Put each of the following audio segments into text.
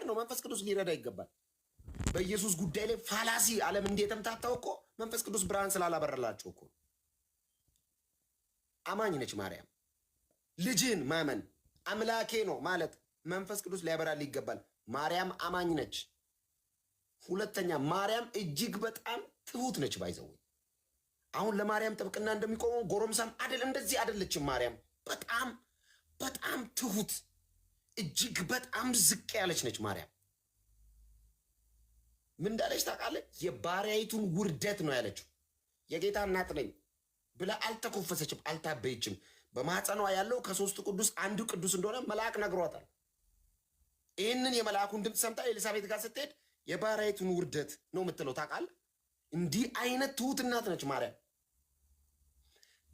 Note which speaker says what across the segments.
Speaker 1: ከባድ ነው። መንፈስ ቅዱስ ሊረዳ ይገባል። በኢየሱስ ጉዳይ ላይ ፋላሲ ዓለም እንዴትም ታታው እኮ መንፈስ ቅዱስ ብርሃን ስላላበረላቸው እኮ። አማኝ ነች ማርያም። ልጅን ማመን አምላኬ ነው ማለት መንፈስ ቅዱስ ሊያበራል ይገባል። ማርያም አማኝ ነች። ሁለተኛ ማርያም እጅግ በጣም ትሁት ነች። ባይዘው አሁን ለማርያም ጥብቅና እንደሚቆመው ጎረምሳም አይደል፣ እንደዚህ አይደለችም። ማርያም በጣም በጣም ትሁት እጅግ በጣም ዝቅ ያለች ነች። ማርያም ምን እንዳለች ታውቃለህ? የባሪያይቱን ውርደት ነው ያለችው። የጌታ እናት ነኝ ብላ አልተኮፈሰችም፣ አልታበየችም። በማህፀኗ ያለው ከሶስቱ ቅዱስ አንዱ ቅዱስ እንደሆነ መልአክ ነግሯታል። ይህንን የመልአኩን ድምፅ ሰምታ ኤልሳቤት ጋር ስትሄድ የባሪያይቱን ውርደት ነው የምትለው። ታውቃለህ? እንዲህ አይነት ትሁት እናት ነች ማርያም።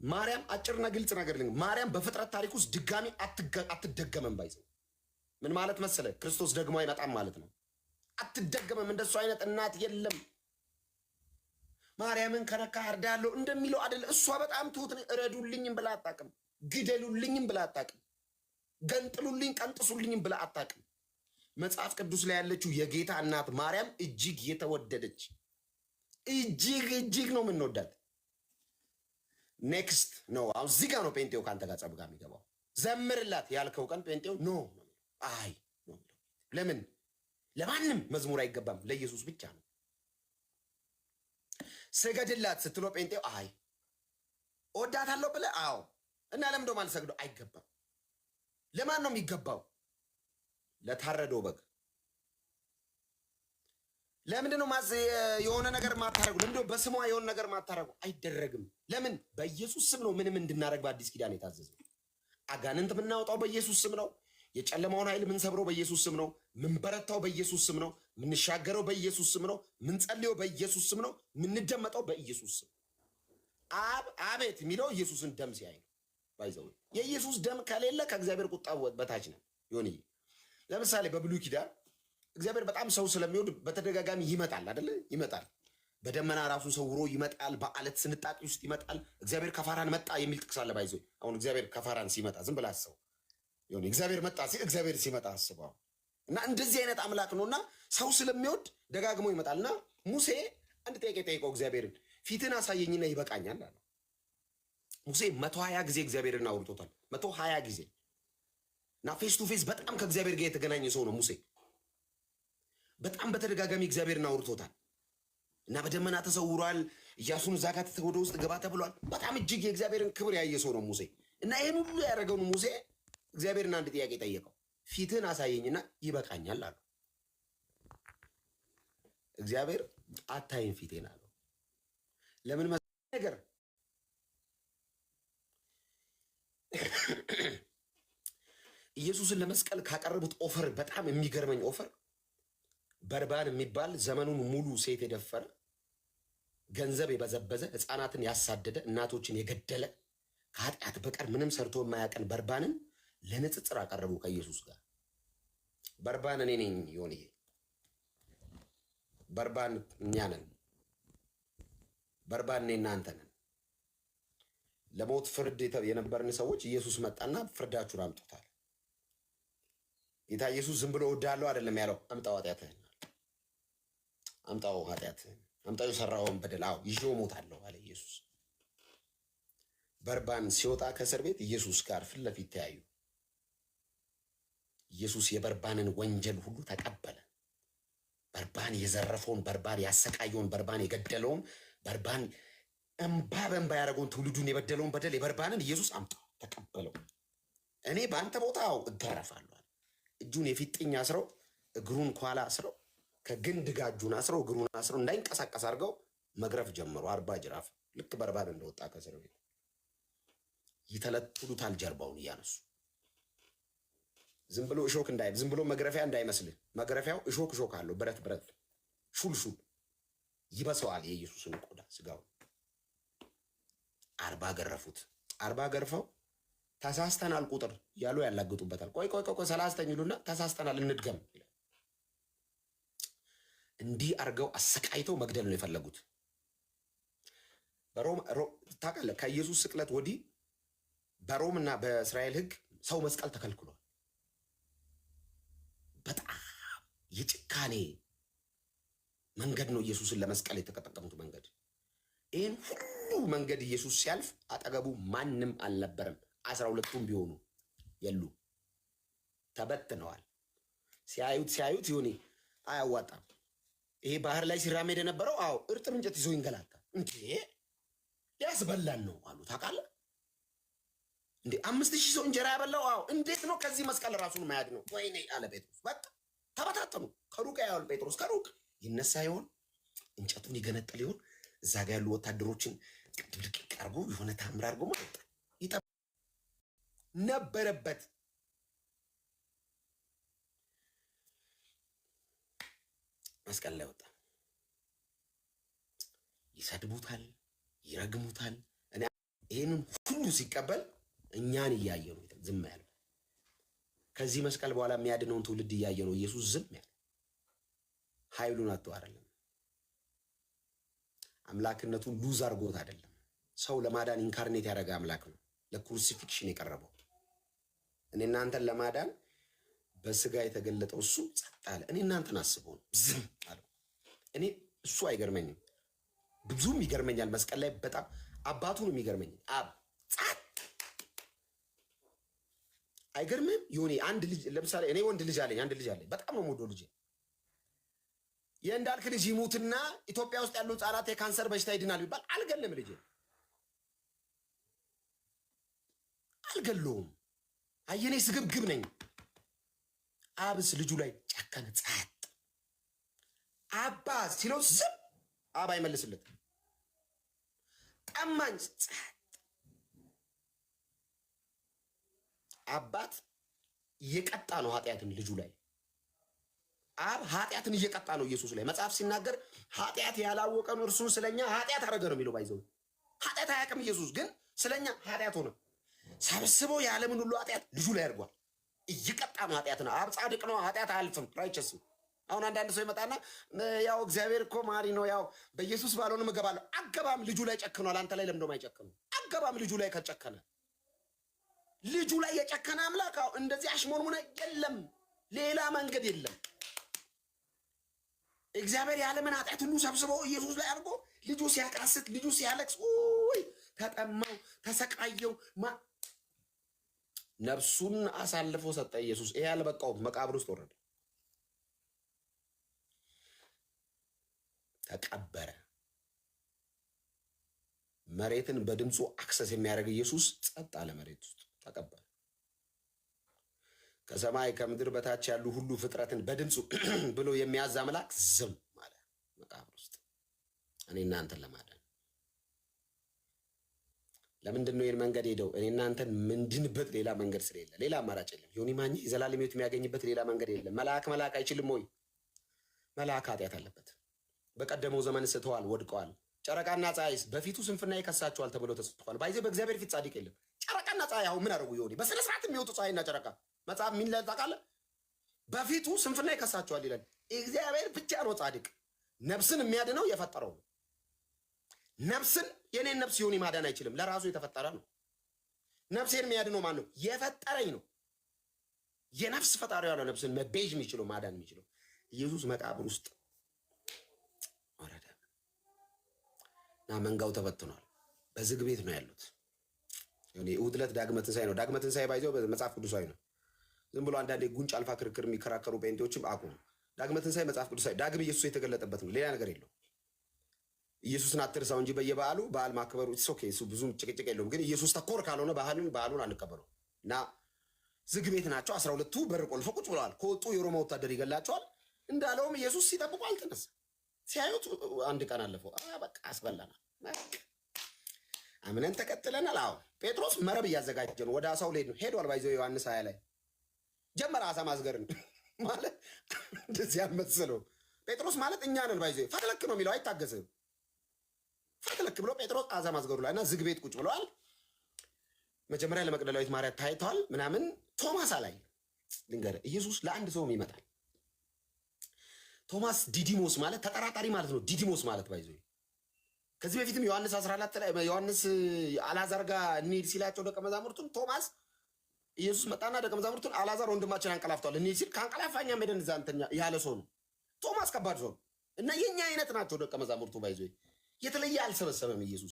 Speaker 1: ማርያም አጭርና ግልጽ ነገር ልንገር፣ ማርያም በፍጥረት ታሪክ ውስጥ ድጋሚ አትደገመም። ባይዘው ምን ማለት መሰለ? ክርስቶስ ደግሞ አይመጣም ማለት ነው። አትደገመም። እንደሱ አይነት እናት የለም። ማርያምን ከነካ አርዳለሁ እንደሚለው አይደለ። እሷ በጣም ትሁት ነች። እረዱልኝም ብላ አታውቅም። ግደሉልኝም ብላ አታውቅም። ገንጥሉልኝ ቀንጥሱልኝም ብላ አታውቅም። መጽሐፍ ቅዱስ ላይ ያለችው የጌታ እናት ማርያም እጅግ የተወደደች እጅግ ነው የምንወዳት። ኔክስት ነው አሁን እዚህ ጋር ነው ጴንጤው ከአንተ ጋር ጸብ ጋር የሚገባው። ዘምርላት ያልከው ቀን ጴንጤው ኖ አይ ነው። ለምን ለማንም መዝሙር አይገባም፣ ለኢየሱስ ብቻ ነው። ስገድላት ስትለው ጴንጤው አይ እወዳታለሁ ብለህ አዎ እና ለምን ደሞ አልሰግደው? አይገባም። ለማን ነው የሚገባው? ለታረደው በግ። ለምንድነው የሆነ ነገር ማታረጉ? ለምንድነው በስሟ የሆነ ነገር ማታረጉ? አይደረግም። ለምን? በኢየሱስ ስም ነው ምንም እንድናረግ በአዲስ ኪዳን የታዘዘው። አጋንንት የምናወጣው በኢየሱስ ስም ነው። የጨለማውን ኃይል ምንሰብረው በኢየሱስ ስም ነው። ምንበረታው በኢየሱስ ስም ነው። ምንሻገረው በኢየሱስ ስም ነው። ምንጸልየው በኢየሱስ ስም ነው። ምንደመጠው በኢየሱስ ስም። አቤት የሚለው ኢየሱስን ደም ሲያይ ነው። ባይዘው የኢየሱስ ደም ከሌለ ከእግዚአብሔር ቁጣ በታች ነው። ይሁንዬ ለምሳሌ በብሉይ ኪዳን እግዚአብሔር በጣም ሰው ስለሚወድ በተደጋጋሚ ይመጣል አይደለ? ይመጣል። በደመና ራሱን ሰውሮ ይመጣል። በአለት ስንጣቂ ውስጥ ይመጣል። እግዚአብሔር ከፋራን መጣ የሚል ጥቅስ አለ። ባይዘው አሁን እግዚአብሔር ከፋራን ሲመጣ ዝም ብለህ አስበው። ይሁን እግዚአብሔር መጣ ሲል እግዚአብሔር ሲመጣ አስበው። እና እንደዚህ አይነት አምላክ ነውና ሰው ስለሚወድ ደጋግሞ ይመጣልና ሙሴ አንድ ጥያቄ ጠይቀው እግዚአብሔርን ፊትን አሳየኝና ይበቃኛል አለ። ሙሴ 120 ጊዜ እግዚአብሔርን አውርቶታል። 120 ጊዜ እና ፌስ ቱ ፌስ በጣም ከእግዚአብሔር ጋር የተገናኘ ሰው ነው ሙሴ። በጣም በተደጋጋሚ እግዚአብሔርን አውርቶታል እና በደመና ተሰውሯል። ኢያሱን እዛ ጋር ወደ ውስጥ ገባ ተብሏል። በጣም እጅግ የእግዚአብሔርን ክብር ያየ ሰው ነው ሙሴ። እና ይህን ሁሉ ያደረገውን ሙሴ እግዚአብሔርን አንድ ጥያቄ ጠየቀው። ፊትን አሳየኝና ይበቃኛል አለው። እግዚአብሔር አታይን ፊቴን አለው። ለምን ነገር ኢየሱስን ለመስቀል ካቀረቡት ኦፈር በጣም የሚገርመኝ ኦፈር በርባን የሚባል ዘመኑን ሙሉ ሴት የደፈረ ገንዘብ የበዘበዘ ሕፃናትን ያሳደደ እናቶችን የገደለ ከኃጢአት በቀር ምንም ሰርቶ የማያቀን በርባንን ለንጽጽር አቀረቡ ከኢየሱስ ጋር። በርባን እኔ ነኝ ይሆንዬ፣ በርባን እኛ ነን፣ በርባን እኔ እናንተ ነን። ለሞት ፍርድ የነበርን ሰዎች ኢየሱስ መጣና ፍርዳችሁን አምጡታል። ጌታ ኢየሱስ ዝም ብሎ እወዳለሁ አይደለም ያለው። አምጣው ኃጢአትህን፣ አምጣው ኃጢአትህን፣ አምጣው የሰራውን በደል፣ አዎ ይዤው እሞታለሁ አለ ኢየሱስ። በርባን ሲወጣ ከእስር ቤት ኢየሱስ ጋር ፊት ለፊት ተያዩ። ኢየሱስ የበርባንን ወንጀል ሁሉ ተቀበለ። በርባን የዘረፈውን፣ በርባን ያሰቃየውን፣ በርባን የገደለውን፣ በርባን እንባ በእንባ ያደረገውን፣ ትውልዱን የበደለውን በደል የበርባንን ኢየሱስ አምጣው ተቀበለው። እኔ በአንተ ቦታ እገረፋለሁ። እጁን የፊጥኝ አስረው እግሩን ኳላ አስረው ከግንድ ጋር እጁን አስረው እግሩን አስረው እንዳይንቀሳቀስ አድርገው መግረፍ ጀመሩ። 40 ጅራፍ ልክ በርባን እንደወጣ ከእስር ቤት ይተለትሉታል። ጀርባውን እያነሱ ዝም ብሎ እሾክ እንዳይ ዝም ብሎ መግረፊያ እንዳይመስልህ። መግረፊያው እሾክ አለው፣ ብረት ሹል ይበሰዋል። የኢየሱስን ቆዳ ስጋው 40 ገረፉት። 40 ገርፈው ተሳስተናል ቁጥር ያሉ ያላግጡበታል። ቆይ 30 ይሉና ተሳስተናል እንድገም። እንዲህ አርገው አሰቃይተው መግደል ነው የፈለጉት። በሮም ታውቃለህ፣ ከኢየሱስ ስቅለት ወዲህ በሮምና በእስራኤል ሕግ ሰው መስቀል ተከልክሏል። የጭካኔ መንገድ ነው ኢየሱስን ለመስቀል የተጠቀሙት መንገድ። ይህን ሁሉ መንገድ ኢየሱስ ሲያልፍ አጠገቡ ማንም አልነበረም። 12ቱም ቢሆኑ የሉ ተበትነዋል። ሲያዩት ይሁን አያዋጣም። ይሄ ባህር ላይ ሲራመድ የነበረው እርጥብ እንጨት ይዞ ይንገላታል። እንዴ ሊያስበላን ነው አሉ። ታውቃለህ እንዴ 5000 ሰው እንጀራ ያበላው እንዴት ነው ከዚህ መስቀል ራሱን ማያድ ነው? ወይኔ አለ ጴጥሮስ። በቃ ተበታተኑ። ከሩቅ ያያል ጴጥሮስ። ከሩቅ ይነሳ ይሆን? እንጨቱን ይገነጠል ይሆን? እዛ ጋር ያሉ ወታደሮችን ድብልቅ አድርጎ የሆነ ታምር አድርጎ ማለት ነበረበት። መስቀል ላይ ወጣ። ይሰድቡታል፣ ይረግሙታል። እኔ ይሄንን ሁሉ ሲቀበል እኛን እያየ ነው ዝም ያለው። ከዚህ መስቀል በኋላ የሚያድነውን ትውልድ እያየ ነው ኢየሱስ ዝም ያለው። ኃይሉን አጥቶ አይደለም፣ አምላክነቱን ሉዝ አድርጎት አይደለም። ሰው ለማዳን ኢንካርኔት ያደረገ አምላክ ነው። ለክሩሲፊክሽን የቀረበው እኔ እናንተን ለማዳን በስጋ የተገለጠው እሱ ጸጥ አለ። እኔ እናንተን አስበው ዝም አለው። እኔ እሱ አይገርመኝም፣ ብዙም ይገርመኛል። መስቀል ላይ በጣም አባቱን የሚገርመኝ ጸጥ አይገርምም? ይሁን አንድ ልጅ ለምሳሌ እኔ ወንድ ልጅ አለኝ፣ አንድ ልጅ አለኝ፣ በጣም ነው የምወደው ልጅ። የእንዳልክ ልጅ ይሙትና ኢትዮጵያ ውስጥ ያሉ ህጻናት የካንሰር በሽታ ይድናል ቢባል አልገልም፣ ልጅ አልገለውም። አየኔ ስግብግብ ነኝ። አብስ ልጁ ላይ ጨከነ፣ ጸጥ። አባ ሲለው ዝም፣ አባ አይመልስለት። ጠማኝ፣ ጸጥ። አባት እየቀጣ ነው ኃጢአትን ልጁ ላይ። አብ ኃጢአትን እየቀጣ ነው ኢየሱስ ላይ። መጽሐፍ ሲናገር ኃጢአት ያላወቀን እርሱን ስለኛ ኃጢአት አደረገ ነው የሚለው። ባይዘው ኃጢአት አያውቅም ኢየሱስ፣ ግን ስለኛ ኃጢአት ሆነ። ሰብስቦ የዓለምን ሁሉ ኃጢአት ልጁ ላይ አድርጓል። እየቀጣ ነው ኃጢአት ነው። አብ ጻድቅ ነው፣ ኃጢአት አያልፍም፣ ራይቸስ። አሁን አንዳንድ ሰው ይመጣና ያው እግዚአብሔር እኮ ማሪ ነው፣ ያው በኢየሱስ ባልሆንም እገባለሁ። አገባም ልጁ ላይ ጨክኗል። አንተ ላይ ለምንድነው የማይጨክነው? አገባም ልጁ ላይ ከጨከነ፣ ልጁ ላይ የጨከነ አምላክ እንደዚህ አሽሞንሙነ የለም፣ ሌላ መንገድ የለም። እግዚአብሔር የዓለምን ኃጢአት ሁሉ ሰብስቦ ኢየሱስ ላይ አድርጎ ልጁ ሲያቃስት፣ ልጁ ሲያለቅስ፣ ወይ ተጠማው፣ ተሰቃየው፣ ነፍሱን አሳልፎ ሰጠ ኢየሱስ። ይሄ ያልበቃው መቃብር ውስጥ ወረደ፣ ተቀበረ። መሬትን በድምፁ አክሰስ የሚያደርግ ኢየሱስ ጸጥ አለ፣ መሬት ውስጥ ተቀበረ። ከሰማይ ከምድር በታች ያሉ ሁሉ ፍጥረትን በድምፁ ብሎ የሚያዝ አምላክ ዝም አለ መቃብር ውስጥ፣ እኔ እናንተን ለማዳን። ለምንድን ነው ይህን መንገድ ሄደው? እኔ እናንተን ምንድንበት ሌላ መንገድ ስለሌለ፣ ሌላ አማራጭ የለም። ዮኒ ማኛ የዘላለም ሕይወት የሚያገኝበት ሌላ መንገድ የለም። መልአክ አይችልም ወይ? መልአክ ኃጢአት አለበት። በቀደመው ዘመን ስተዋል፣ ወድቀዋል። ጨረቃና ፀሐይስ በፊቱ ስንፍና ይከሳቸዋል ተብሎ ተጽፏል። ባይዜ በእግዚአብሔር ፊት ጻድቅ የለም። ጨረቃና ፀሐይ አሁን ምን አደረጉ? ዮኒ በስነ ስርዓት የሚወጡ ፀሐይና ጨረቃ መጽሐፍ ምን ላይ ታውቃለህ? በፊቱ ስንፍና ይከሳቸዋል ይላል። እግዚአብሔር ብቻ ነው ጻድቅ። ነፍስን የሚያድነው የፈጠረው ነው። ነፍስን የኔን ነፍስ ዮኒ ማዳን አይችልም፣ ለራሱ የተፈጠረ ነው። ነፍሴን የሚያድነው ማን ነው? የፈጠረኝ ነው። የነፍስ ፈጣሪ ያለው ነፍስን መቤዥ የሚችለው ማዳን የሚችለው ኢየሱስ መቃብር ውስጥ ወረደ እና መንጋው ተበትኗል። በዝግ ቤት ነው ያሉት። እሑድ ዕለት ዳግመ ትንሣኤ ነው። ዳግመ ትንሣኤ ባይዘው መጽሐፍ ቅዱሳዊ ነው። ዝም ብሎ አንዳንዴ ጉንጭ አልፋ ክርክር የሚከራከሩ ጴንጤዎችም አቁሙ። ዳግመ ትንሣኤ መጽሐፍ ቅዱሳዊ፣ ዳግም ኢየሱስ የተገለጠበት ነው። ሌላ ነገር የለው። ኢየሱስን አትርሳው እንጂ በየበዓሉ በዓል ማክበሩ ኦኬ፣ እሱ ብዙም ጭቅጭቅ የለውም። ግን ኢየሱስ ተኮር ካልሆነ በዓሉን አንቀበለው እና ዝግ ቤት ናቸው። 12ቱ በር ቆልፈው ቁጭ ብለዋል። ከወጡ የሮማ ወታደር ይገላቸዋል። እንዳለውም ኢየሱስ ሲጠብቁ አልተነሳ። ሲያዩት አንድ ቀን አለፈው። በቃ አስበላናል፣ አምነን ተቀጥለናል። ጴጥሮስ መረብ እያዘጋጀ ነው። ወደ አሳው ሊሄድ ነው። ሄዷል። ባይዘው ዮሐንስ 20 ላይ ጀመረ አሳ ማስገርን ማለት እንደዚህ ያልመሰለው ጴጥሮስ ማለት እኛ ነን። ባይዘው ፈትለክ ነው የሚለው፣ አይታገስም። ፈትለክ ብሎ ጴጥሮስ አሳ ማስገሩ ላይ እና ዝግ ቤት ቁጭ ብለዋል። መጀመሪያ ለመቅደላዊት ማርያም ታይተዋል ምናምን። ቶማስ ላይ ልንገርህ፣ ኢየሱስ ለአንድ ሰውም ይመጣል። ቶማስ ዲዲሞስ ማለት ተጠራጣሪ ማለት ነው። ዲዲሞስ ማለት ባይዘው ከዚህ በፊትም ዮሐንስ 14 ላይ ዮሐንስ አልዓዛር ጋር እንሂድ ሲላቸው ደቀ መዛሙርቱን ቶማስ ኢየሱስ መጣና ደቀ መዛሙርቱን አልዓዛር ወንድማችን አንቀላፍቷል እኔ ሲል ካንቀላፋኛ ሄደን እዛ እንተኛ ያለ ሰው ነው። ቶማስ ከባድ ሰው እና የኛ አይነት ናቸው ደቀ መዛሙርቱ ባይዞ የተለየ አልሰበሰበም ኢየሱስ